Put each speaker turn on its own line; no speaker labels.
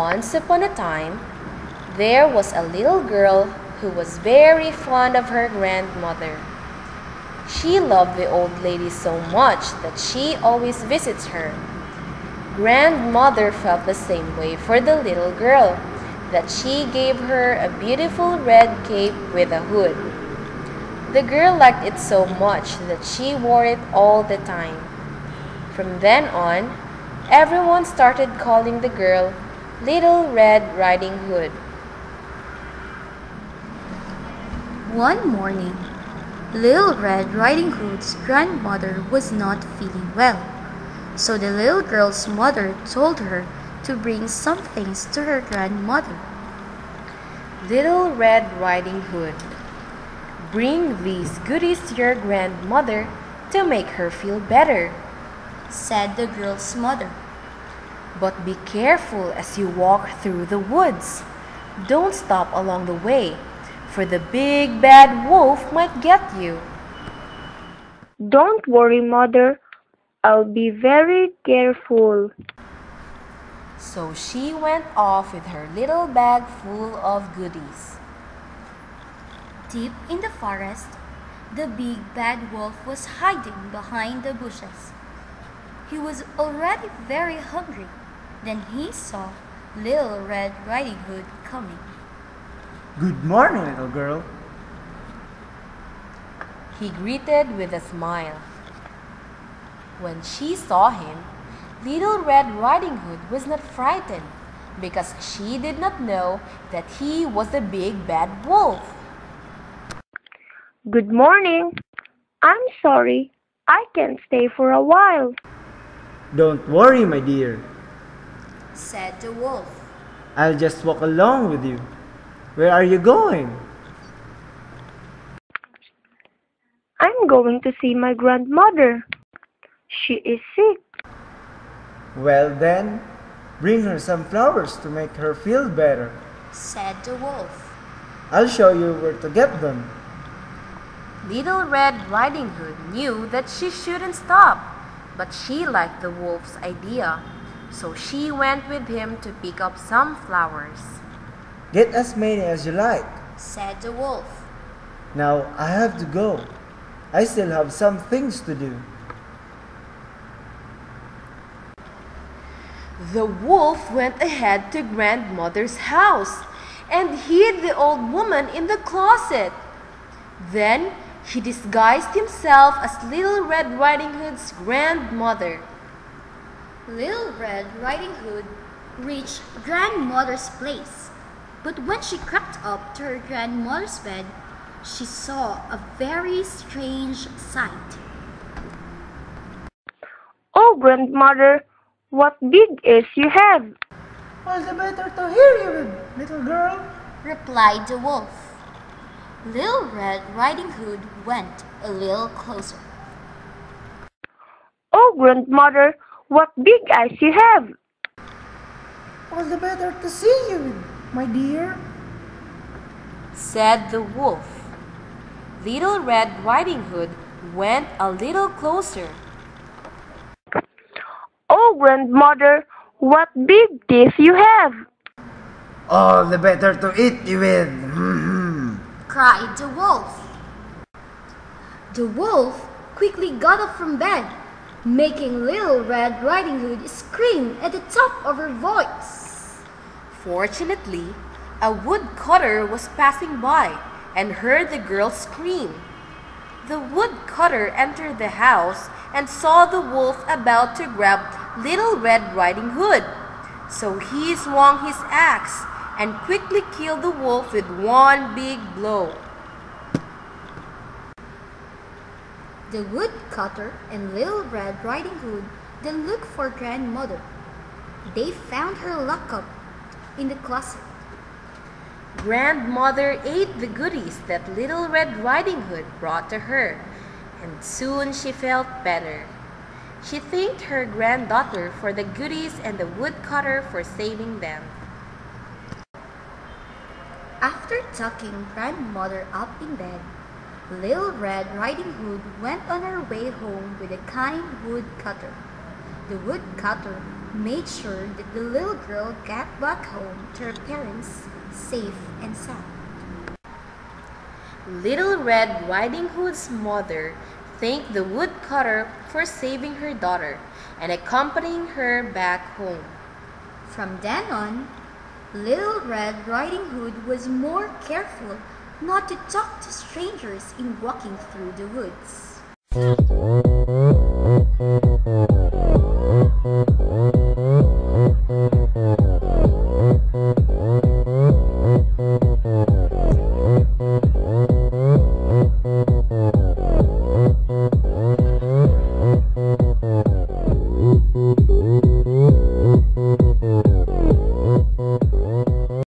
Once upon a time, there was a little girl who was very fond of her grandmother. She loved the old lady so much that she always visits her. Grandmother felt the same way for the little girl, that she gave her a beautiful red cape with a hood. The girl liked it so much that she wore it all the time. From then on, everyone started calling the girl Little Red Riding Hood.
One morning, Little Red Riding Hood's grandmother was not feeling well, so the little girl's mother told her to bring some things to her grandmother.
Little Red Riding Hood, bring these goodies to your grandmother to make her feel better,
said the girl's mother.
But be careful as you walk through the woods. Don't stop along the way, for the big bad wolf might get you.
Don't worry, Mother. I'll be very careful.
So she went off with her little bag full of goodies.
Deep in the forest, the big bad wolf was hiding behind the bushes. He was already very hungry. Then he saw Little Red Riding Hood coming.
Good morning, little girl.
He greeted with a smile. When she saw him, Little Red Riding Hood was not frightened because she did not know that he was the big bad wolf.
Good morning. I'm sorry. I can't stay for a while.
Don't worry, my dear.
Said the wolf.
I'll just walk along with you. Where are you going?
I'm going to see my grandmother. She is sick.
Well then, bring her some flowers to make her feel better,
said the wolf.
I'll show you where to get them.
Little Red Riding Hood knew that she shouldn't stop, but she liked the wolf's idea, so she went with him to pick up some flowers.
Get as many as you like,
said the wolf.
Now I have to go. I still have some things to do.
The wolf went ahead to grandmother's house and hid the old woman in the closet. Then he disguised himself as Little Red Riding Hood's grandmother.
Little Red Riding Hood reached grandmother's place, but when she crept up to her grandmother's bed, she saw a very strange sight.
Oh, grandmother, what big ears you have!
All the better to hear you with, little girl,
replied the wolf. Little Red Riding Hood went a little closer.
Oh, grandmother, what big eyes you have!
all the better to see you with, my dear,
said the wolf. Little Red Riding Hood went a little closer.
Oh, grandmother, what big teeth you have!
all the better to eat you with,
cried the wolf. The wolf quickly got up from bed, making Little Red Riding Hood scream at the top of her voice.
Fortunately, a woodcutter was passing by and heard the girl scream. The woodcutter entered the house and saw the wolf about to grab Little Red Riding Hood. So he swung his axe and quickly killed the wolf with one big blow.
The woodcutter and Little Red Riding Hood then looked for grandmother. They found her locked up in the closet.
Grandmother ate the goodies that Little Red Riding Hood brought to her, and soon she felt better. She thanked her granddaughter for the goodies and the woodcutter for saving them.
After tucking grandmother up in bed, Little Red Riding Hood went on her way home with a kind woodcutter. The woodcutter made sure that the little girl got back home to her parents safe and sound.
Little Red Riding Hood's mother thanked the woodcutter for saving her daughter and accompanying her back home.
From then on, Little Red Riding Hood was more careful not to talk to strangers in walking through the woods.